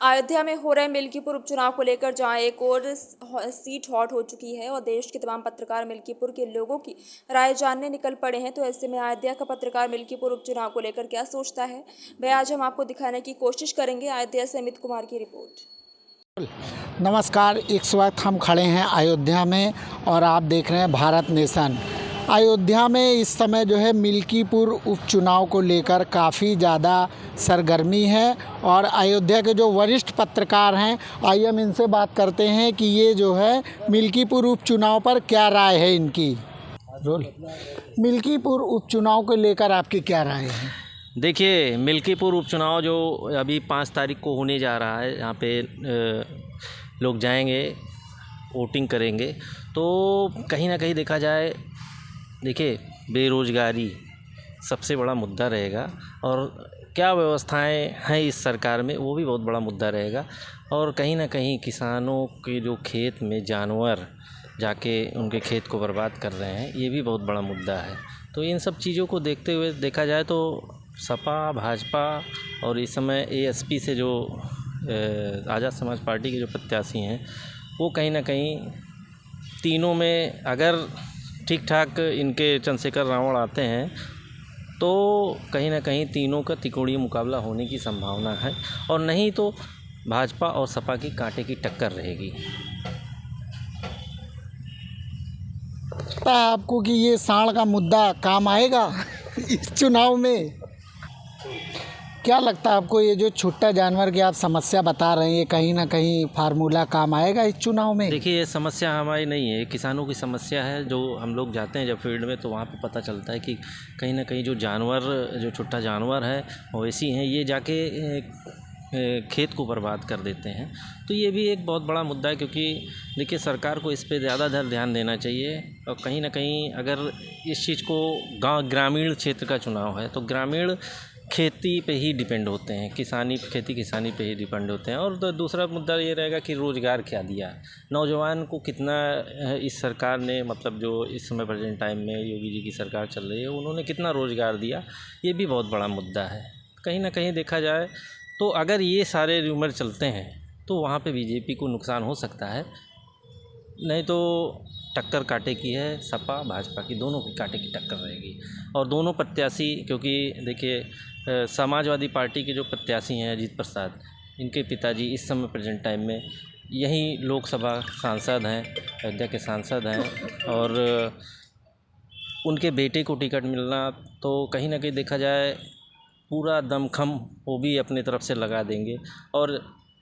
अयोध्या में हो रहे मिल्कीपुर उपचुनाव को लेकर जहां एक और सीट हॉट हो चुकी है और देश के तमाम पत्रकार मिल्कीपुर के लोगों की राय जानने निकल पड़े हैं, तो ऐसे में अयोध्या का पत्रकार मिल्कीपुर उपचुनाव को लेकर क्या सोचता है, वह आज हम आपको दिखाने की कोशिश करेंगे। अयोध्या से अमित कुमार की रिपोर्ट। नमस्कार। इस वक्त हम खड़े हैं अयोध्या में और आप देख रहे हैं भारत नेशन। अयोध्या में इस समय जो है मिल्कीपुर उपचुनाव को लेकर काफ़ी ज़्यादा सरगर्मी है और अयोध्या के जो वरिष्ठ पत्रकार हैं, आइए हम इनसे बात करते हैं कि ये जो है मिल्कीपुर उपचुनाव पर क्या राय है इनकी। मिल्कीपुर उपचुनाव को लेकर आपकी क्या राय है? देखिए, मिल्कीपुर उपचुनाव जो अभी 5 तारीख को होने जा रहा है, यहाँ पे लोग जाएंगे, वोटिंग करेंगे, तो कहीं ना कहीं देखा जाए, देखिए बेरोज़गारी सबसे बड़ा मुद्दा रहेगा और क्या व्यवस्थाएं हैं इस सरकार में, वो भी बहुत बड़ा मुद्दा रहेगा। और कहीं ना कहीं किसानों के जो खेत में जानवर जाके उनके खेत को बर्बाद कर रहे हैं, ये भी बहुत बड़ा मुद्दा है। तो इन सब चीज़ों को देखते हुए देखा जाए तो सपा, भाजपा और इस समय एएसपी से जो आज़ाद समाज पार्टी के जो प्रत्याशी हैं, वो कहीं ना कहीं तीनों में अगर ठीक ठाक इनके चंद्रशेखर रावण आते हैं तो कहीं ना कहीं तीनों का तिकोड़ी मुकाबला होने की संभावना है, और नहीं तो भाजपा और सपा की कांटे की टक्कर रहेगी। पता है आपको कि ये सांड का मुद्दा काम आएगा इस चुनाव में? क्या लगता है आपको, ये जो छुट्टा जानवर की आप समस्या बता रहे हैं, ये कहीं ना कहीं फार्मूला काम आएगा इस चुनाव में? देखिए, ये समस्या हमारी नहीं है, किसानों की समस्या है। जो हम लोग जाते हैं जब फील्ड में, तो वहाँ पे पता चलता है कि कहीं ना कहीं जो जानवर, जो छुट्टा जानवर है मवेशी हैं, ये जाके खेत को बर्बाद कर देते हैं। तो ये भी एक बहुत बड़ा मुद्दा है, क्योंकि देखिए सरकार को इस पे ज़्यादा ध्यान देना चाहिए। और कहीं ना कहीं अगर इस चीज़ को ग्रामीण क्षेत्र का चुनाव है, तो ग्रामीण खेती पे ही डिपेंड होते हैं, खेती किसानी पे ही डिपेंड होते हैं। और दूसरा मुद्दा ये रहेगा कि रोज़गार क्या दिया, नौजवान को कितना इस सरकार ने, मतलब जो इस समय प्रेजेंट टाइम में योगी जी की सरकार चल रही है, उन्होंने कितना रोज़गार दिया, ये भी बहुत बड़ा मुद्दा है। कहीं ना कहीं देखा जाए तो अगर ये सारे रूमर चलते हैं तो वहाँ पे बीजेपी को नुकसान हो सकता है, नहीं तो टक्कर कांटे की है, सपा भाजपा की दोनों की कांटे की टक्कर रहेगी। और दोनों प्रत्याशी, क्योंकि देखिए समाजवादी पार्टी के जो प्रत्याशी हैं अजीत प्रसाद, इनके पिताजी इस समय प्रेजेंट टाइम में यही लोकसभा सांसद हैं, अयोध्या के सांसद हैं, और उनके बेटे को टिकट मिलना, तो कहीं ना कहीं देखा जाए पूरा दमखम वो भी अपने तरफ से लगा देंगे। और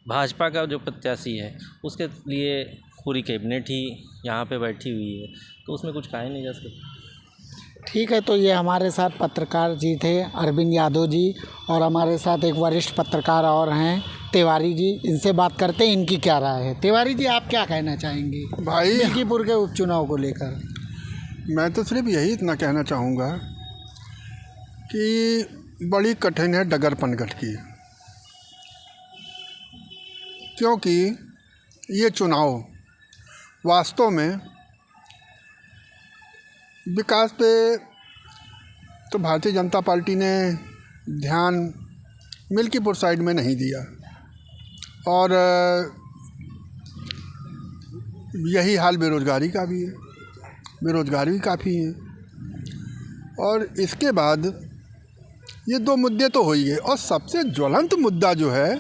भाजपा का जो प्रत्याशी है, उसके लिए पूरी कैबिनेट ही यहाँ पे बैठी हुई है, तो उसमें कुछ कहा नहीं जा सकता। ठीक है, तो ये हमारे साथ पत्रकार जी थे अरविंद यादव जी, और हमारे साथ एक वरिष्ठ पत्रकार और हैं तिवारी जी। इनसे बात करते हैं इनकी क्या राय है। तिवारी जी, आप क्या कहना चाहेंगे भाई? मिल्कीपुर के उपचुनाव को लेकर। मैं तो सिर्फ यही इतना कहना चाहूँगा कि बड़ी कठिन है डगर पनघट की, क्योंकि ये चुनाव वास्तव में विकास पे तो भारतीय जनता पार्टी ने ध्यान मिल्कीपुर साइड में नहीं दिया, और यही हाल बेरोज़गारी का भी है, बेरोज़गारी भी काफ़ी है। और इसके बाद ये दो मुद्दे तो हो ही गए, और सबसे ज्वलंत मुद्दा जो है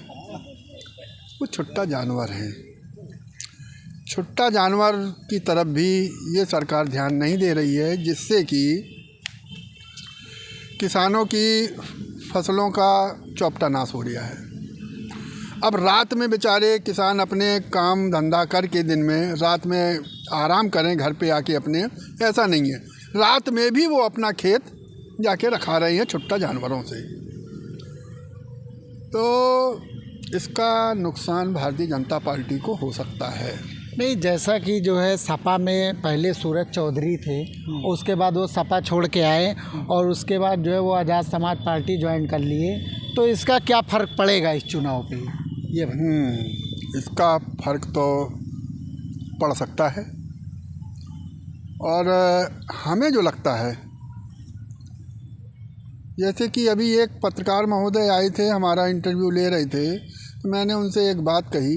वो छुट्टा जानवर है। छुट्टा जानवर की तरफ भी ये सरकार ध्यान नहीं दे रही है, जिससे कि किसानों की फसलों का चौपटा नाश हो गया है। अब रात में बेचारे किसान अपने काम धंधा करके दिन में, रात में आराम करें घर पे आके अपने, ऐसा नहीं है, रात में भी वो अपना खेत जाके रखा रहे हैं छुट्टा जानवरों से। तो इसका नुकसान भारतीय जनता पार्टी को हो सकता है। नहीं, जैसा कि जो है सपा में पहले सूरज चौधरी थे, उसके बाद वो सपा छोड़ के आए और उसके बाद जो है वो आज़ाद समाज पार्टी ज्वाइन कर लिए, तो इसका क्या फ़र्क पड़ेगा इस चुनाव पे, ये इसका फ़र्क तो पड़ सकता है। और हमें जो लगता है, जैसे कि अभी एक पत्रकार महोदय आए थे, हमारा इंटरव्यू ले रहे थे, तो मैंने उनसे एक बात कही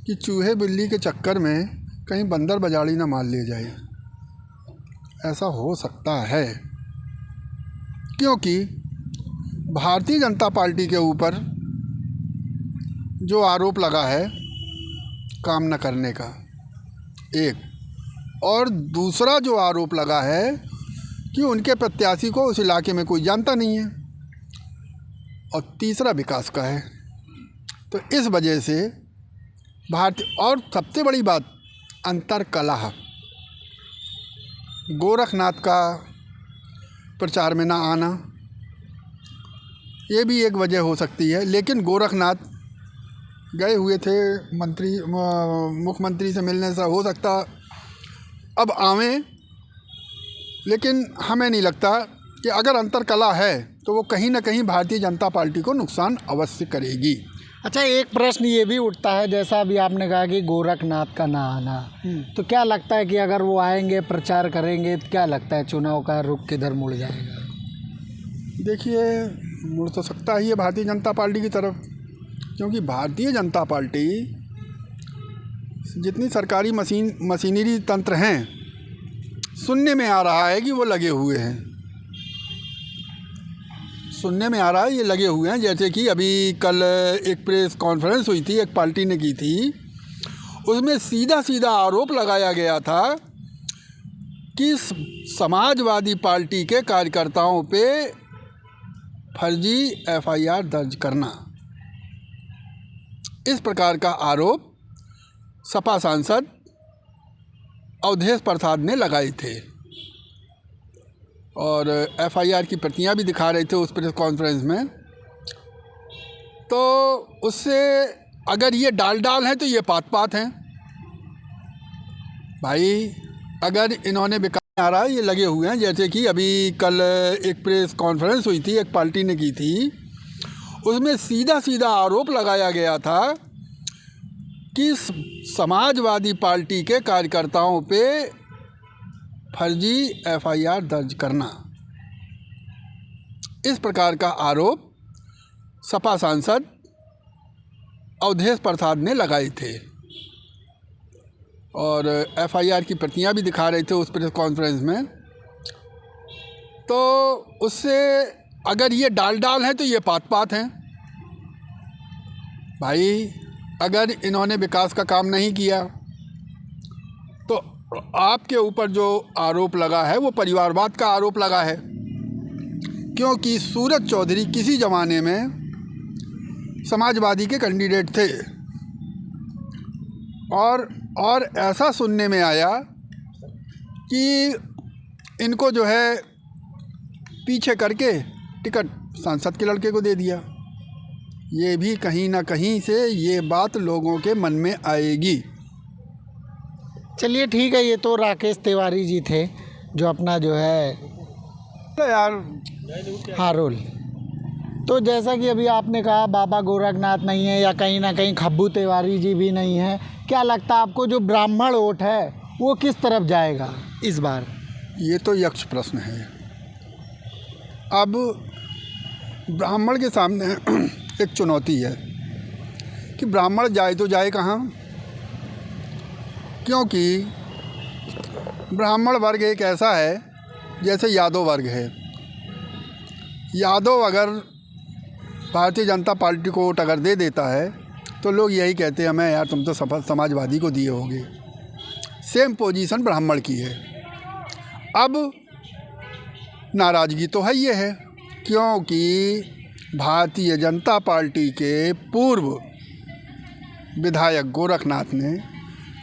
कि चूहे बिल्ली के चक्कर में कहीं बंदर बजाड़ी ना मार ले जाए। ऐसा हो सकता है क्योंकि भारतीय जनता पार्टी के ऊपर जो आरोप लगा है काम न करने का, एक, और दूसरा जो आरोप लगा है कि उनके प्रत्याशी को उस इलाके में कोई जानता नहीं है, और तीसरा विकास का है। तो इस वजह से भारतीय, और सबसे बड़ी बात अंतरकलह, गोरखनाथ का प्रचार में ना आना, ये भी एक वजह हो सकती है। लेकिन गोरखनाथ गए हुए थे मुख्यमंत्री से मिलने से, हो सकता अब आवें, लेकिन हमें नहीं लगता कि अगर अंतरकलह है तो वो कहीं ना कहीं भारतीय जनता पार्टी को नुकसान अवश्य करेगी। अच्छा, एक प्रश्न ये भी उठता है, जैसा अभी आपने कहा कि गोरखनाथ का ना आना, तो क्या लगता है कि अगर वो आएंगे प्रचार करेंगे तो क्या लगता है चुनाव का रुख किधर मुड़ जाएगा? देखिए, मुड़ तो सकता ही है भारतीय जनता पार्टी की तरफ, क्योंकि भारतीय जनता पार्टी जितनी सरकारी मशीनरी तंत्र हैं, सुनने में आ रहा है कि वो लगे हुए हैं, सुनने में आ रहा है ये लगे हुए हैं। जैसे कि अभी कल एक प्रेस कॉन्फ्रेंस हुई थी, एक पार्टी ने की थी, उसमें सीधा सीधा आरोप लगाया गया था कि समाजवादी पार्टी के कार्यकर्ताओं पे फर्जी एफआईआर दर्ज करना, इस प्रकार का आरोप सपा सांसद अवधेश प्रसाद ने लगाए थे, और एफआईआर की प्रतियां भी दिखा रहे थे उस प्रेस कॉन्फ्रेंस में। तो उससे अगर ये डाल हैं तो ये पात हैं भाई। अगर इन्होंने बिका रहा है, ये लगे हुए हैं। जैसे कि अभी कल एक प्रेस कॉन्फ्रेंस हुई थी, एक पार्टी ने की थी, उसमें सीधा सीधा आरोप लगाया गया था कि समाजवादी पार्टी के कार्यकर्ताओं पे फर्जी एफआईआर दर्ज करना, इस प्रकार का आरोप सपा सांसद अवधेश प्रसाद ने लगाए थे, और एफआईआर की प्रतियां भी दिखा रहे थे उस प्रेस कॉन्फ्रेंस में। तो उससे अगर ये डाल हैं तो ये पात हैं भाई। अगर इन्होंने विकास का काम नहीं किया तो आपके ऊपर जो आरोप लगा है वो परिवारवाद का आरोप लगा है, क्योंकि सूरज चौधरी किसी ज़माने में समाजवादी के कैंडिडेट थे, और ऐसा सुनने में आया कि इनको जो है पीछे करके टिकट सांसद के लड़के को दे दिया। ये भी कहीं ना कहीं से ये बात लोगों के मन में आएगी। चलिए ठीक है, ये तो राकेश तिवारी जी थे जो अपना जो है यार हाँ रोल। तो जैसा कि अभी आपने कहा बाबा गोरखनाथ नहीं है, या कहीं ना कहीं खब्बू तिवारी जी भी नहीं है, क्या लगता है आपको जो ब्राह्मण वोट है वो किस तरफ जाएगा इस बार? ये तो यक्ष प्रश्न है। अब ब्राह्मण के सामने एक चुनौती है कि ब्राह्मण जाए तो जाए कहाँ, क्योंकि ब्राह्मण वर्ग एक ऐसा है जैसे यादव वर्ग है। यादव अगर भारतीय जनता पार्टी को वोट अगर दे देता है तो लोग यही कहते हैं, हमें यार तुम तो समाजवादी को दिए होगे। सेम पोजीशन ब्राह्मण की है। अब नाराज़गी तो है ये है, क्योंकि भारतीय जनता पार्टी के पूर्व विधायक गोरखनाथ ने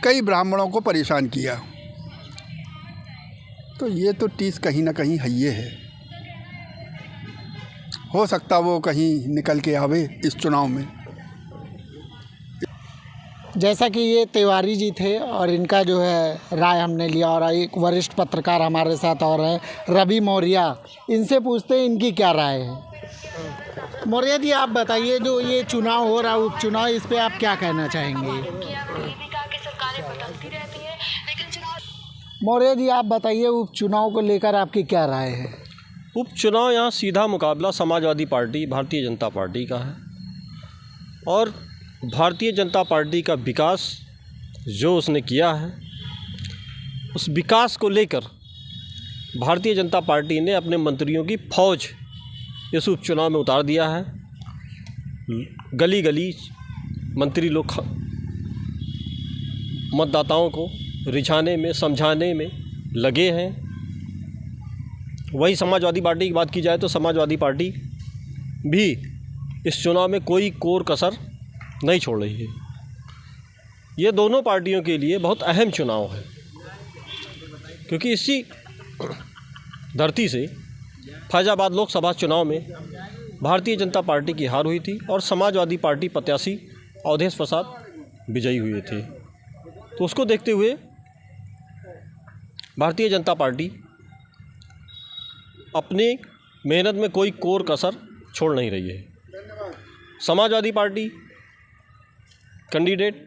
कई ब्राह्मणों को परेशान किया, तो ये तो टीस कहीं ना कहीं है ये है। हो सकता वो कहीं निकल के आवे इस चुनाव में। जैसा कि ये तिवारी जी थे और इनका जो है राय हमने लिया, और एक वरिष्ठ पत्रकार हमारे साथ और हैं रवि मौर्य, इनसे पूछते हैं इनकी क्या राय है। मौर्य जी, आप बताइए, जो ये चुनाव हो रहा है उपचुनाव, इस पे आप क्या कहना चाहेंगे? मौर्य जी, आप बताइए उपचुनाव को लेकर आपकी क्या राय है? उपचुनाव यहाँ सीधा मुकाबला समाजवादी पार्टी भारतीय जनता पार्टी का है, और भारतीय जनता पार्टी का विकास जो उसने किया है, उस विकास को लेकर भारतीय जनता पार्टी ने अपने मंत्रियों की फौज इस उपचुनाव में उतार दिया है। गली गली मंत्री लोग मतदाताओं को रिझाने में, समझाने में लगे हैं। वही समाजवादी पार्टी की बात की जाए तो समाजवादी पार्टी भी इस चुनाव में कोई कोर कसर नहीं छोड़ रही है। ये दोनों पार्टियों के लिए बहुत अहम चुनाव है, क्योंकि इसी धरती से फैजाबाद लोकसभा चुनाव में भारतीय जनता पार्टी की हार हुई थी और समाजवादी पार्टी प्रत्याशी अवधेश प्रसाद विजयी हुए थे। तो उसको देखते हुए भारतीय जनता पार्टी अपने मेहनत में कोई कोर कसर छोड़ नहीं रही है। समाजवादी पार्टी कैंडिडेट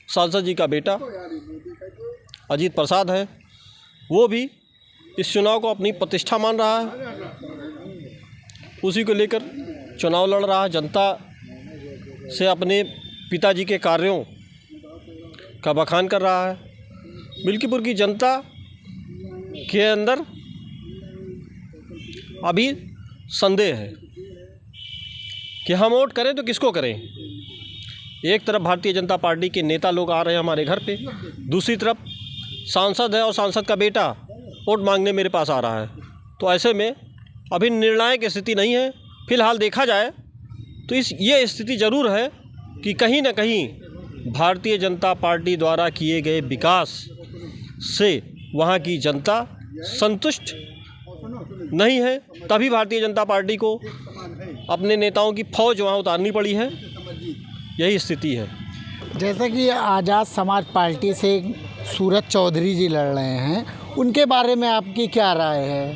सांसद जी का बेटा अजीत प्रसाद है, वो भी इस चुनाव को अपनी प्रतिष्ठा मान रहा है, उसी को लेकर चुनाव लड़ रहा है। जनता से अपने पिताजी के कार्यों का बखान कर रहा है। मिल्कीपुर की जनता के अंदर अभी संदेह है कि हम वोट करें तो किसको करें। एक तरफ भारतीय जनता पार्टी के नेता लोग आ रहे हैं हमारे घर पे, दूसरी तरफ सांसद है और सांसद का बेटा वोट मांगने मेरे पास आ रहा है। तो ऐसे में अभी निर्णायक स्थिति नहीं है। फिलहाल देखा जाए तो ये स्थिति ज़रूर है कि कहीं ना कहीं भारतीय जनता पार्टी द्वारा किए गए विकास से वहाँ की जनता संतुष्ट नहीं है, तभी भारतीय जनता पार्टी को अपने नेताओं की फौज वहाँ उतारनी पड़ी है। यही स्थिति है। जैसे कि आज़ाद समाज पार्टी से सूरज चौधरी जी लड़ रहे हैं, उनके बारे में आपकी क्या राय है?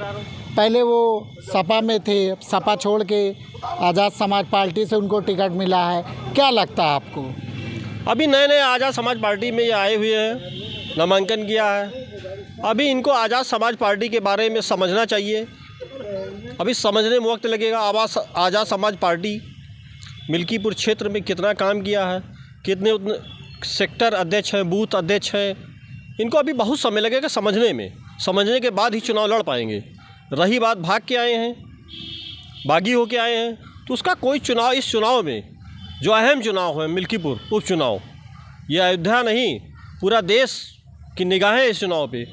पहले वो सपा में थे, सपा छोड़ के आज़ाद समाज पार्टी से उनको टिकट मिला है, क्या लगता है आपको? अभी नए नए आज़ाद समाज पार्टी में ये आए हुए हैं, नामांकन किया है। अभी इनको आज़ाद समाज पार्टी के बारे में समझना चाहिए। अभी समझने में वक्त लगेगा। आज़ाद समाज पार्टी मिल्कीपुर क्षेत्र में कितना काम किया है, कितने उतने सेक्टर अध्यक्ष हैं, बूथ अध्यक्ष हैं, इनको अभी बहुत समय लगेगा समझने में। समझने के बाद ही चुनाव लड़ पाएंगे। रही बात भाग के आए हैं, बागी होके आए हैं, तो उसका कोई चुनाव, इस चुनाव में जो अहम चुनाव है मिल्कीपुर उपचुनाव, ये अयोध्या नहीं पूरा देश की निगाहें इस चुनाव पे,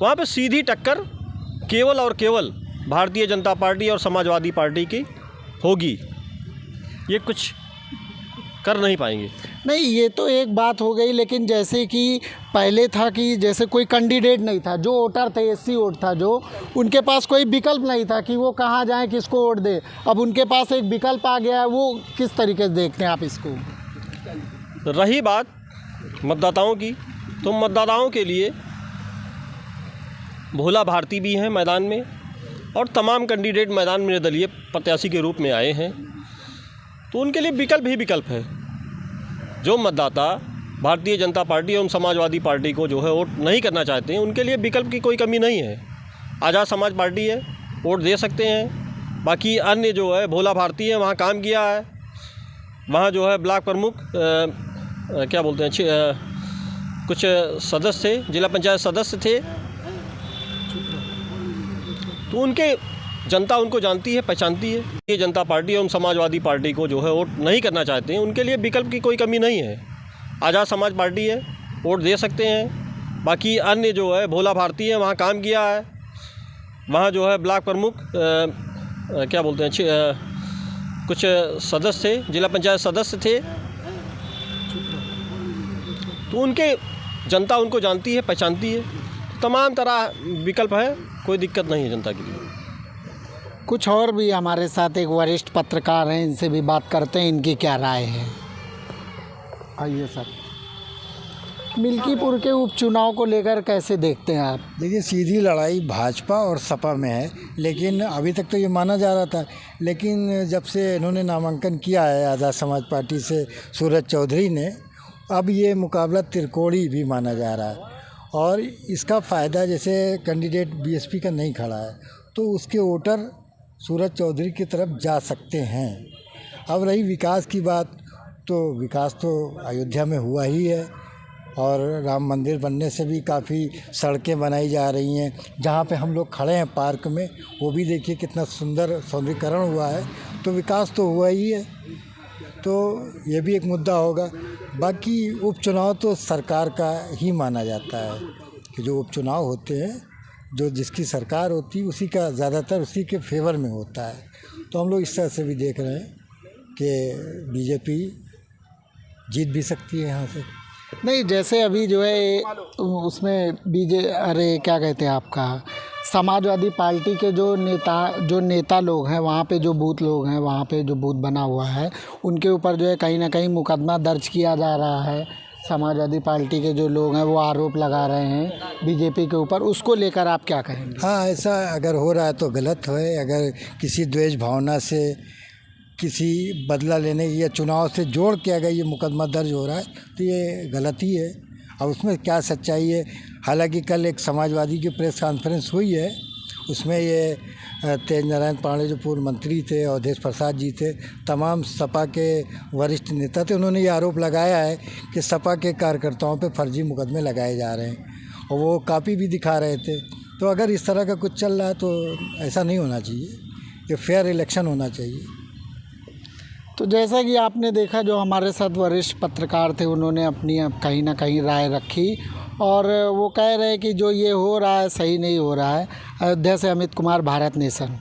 वहाँ पे सीधी टक्कर केवल और केवल भारतीय जनता पार्टी और समाजवादी पार्टी की होगी। ये कुछ कर नहीं पाएंगे। नहीं, ये तो एक बात हो गई, लेकिन जैसे कि पहले था कि जैसे कोई कैंडिडेट नहीं था, जो वोटर थे एससी वोट था, जो उनके पास कोई विकल्प नहीं था कि वो कहाँ जाएं, किसको वोट दे। अब उनके पास एक विकल्प आ गया है, वो किस तरीके से देखते हैं आप इसको? रही बात मतदाताओं की, तो मतदाताओं के लिए भोला भारती भी हैं मैदान में और तमाम कैंडिडेट मैदान में निर्दलीय प्रत्याशी के रूप में आए हैं। तो उनके लिए विकल्प ही विकल्प है। जो मतदाता भारतीय जनता पार्टी एवं समाजवादी पार्टी को जो है वोट नहीं करना चाहते हैं, उनके लिए विकल्प की कोई कमी नहीं है। आज़ाद समाज पार्टी है, वोट दे सकते हैं। बाकी अन्य जो है भोला भारती है, वहाँ काम किया है, वहाँ जो है ब्लॉक प्रमुख क्या बोलते हैं, कुछ सदस्य थे, जिला पंचायत सदस्य थे। तो उनके जनता उनको जानती है, पहचानती है। ये जनता पार्टी एवं समाजवादी पार्टी को जो है वोट नहीं करना चाहते हैं, उनके लिए विकल्प की कोई कमी नहीं है। आज़ाद समाज पार्टी है, वोट दे सकते हैं। बाकी अन्य जो है भोला भारती है, वहाँ काम किया है, वहाँ जो है ब्लॉक प्रमुख क्या बोलते हैं, कुछ सदस्य थे, जिला पंचायत सदस्य थे। तो उनके जनता उनको जानती है, पहचानती है। तमाम तरह विकल्प है, कोई दिक्कत नहीं है जनता के लिए। कुछ और भी हमारे साथ एक वरिष्ठ पत्रकार हैं, इनसे भी बात करते हैं, इनकी क्या राय है। आइए सर, मिल्कीपुर के उपचुनाव को लेकर कैसे देखते हैं आप? देखिए, सीधी लड़ाई भाजपा और सपा में है, लेकिन अभी तक तो ये माना जा रहा था, लेकिन जब से इन्होंने नामांकन किया है आज़ाद समाज पार्टी से सूरज चौधरी ने, अब ये मुकाबला त्रिकोणी भी माना जा रहा है। और इसका फ़ायदा, जैसे कैंडिडेट बीएसपी का नहीं खड़ा है, तो उसके वोटर सूरज चौधरी की तरफ जा सकते हैं। अब रही विकास की बात, तो विकास तो अयोध्या में हुआ ही है और राम मंदिर बनने से भी काफ़ी सड़कें बनाई जा रही हैं। जहाँ पे हम लोग खड़े हैं पार्क में, वो भी देखिए कितना सुंदर सौंदर्यीकरण हुआ है। तो विकास तो हुआ ही है, तो ये भी एक मुद्दा होगा। बाकी उपचुनाव तो सरकार का ही माना जाता है कि जो उपचुनाव होते हैं, जो जिसकी सरकार होती है उसी का ज़्यादातर उसी के फेवर में होता है। तो हम लोग इस तरह से भी देख रहे हैं कि बीजेपी जीत भी सकती है यहाँ से। नहीं, जैसे अभी जो है उसमें अरे क्या कहते हैं आपका, समाजवादी पार्टी के जो नेता लोग हैं, वहाँ पे जो बूथ लोग हैं, वहाँ पे जो बूथ बना हुआ है, उनके ऊपर जो है कहीं ना कहीं मुकदमा दर्ज किया जा रहा है। समाजवादी पार्टी के जो लोग हैं वो आरोप लगा रहे हैं बीजेपी के ऊपर, उसको लेकर आप क्या कहेंगे? हाँ, ऐसा अगर हो रहा है तो गलत है। अगर किसी द्वेष भावना से, किसी बदला लेने या चुनाव से जोड़ के अगर ये मुकदमा दर्ज हो रहा है तो ये गलत ही है। अब उसमें क्या सच्चाई है? हालांकि कल एक समाजवादी की प्रेस कॉन्फ्रेंस हुई है, उसमें ये तेज नारायण पांडे जो पूर्व मंत्री थे, अवधेश प्रसाद जी थे, तमाम सपा के वरिष्ठ नेता थे, उन्होंने ये आरोप लगाया है कि सपा के कार्यकर्ताओं पे फर्जी मुकदमे लगाए जा रहे हैं और वो कापी भी दिखा रहे थे। तो अगर इस तरह का कुछ चल रहा है तो ऐसा नहीं होना चाहिए, ये फेयर इलेक्शन होना चाहिए। तो जैसा कि आपने देखा, जो हमारे साथ वरिष्ठ पत्रकार थे, उन्होंने अपनी कहीं ना कहीं राय रखी और वो कह रहे हैं कि जो ये हो रहा है सही नहीं हो रहा है। अयोध्या से अमित कुमार, भारत नेशन।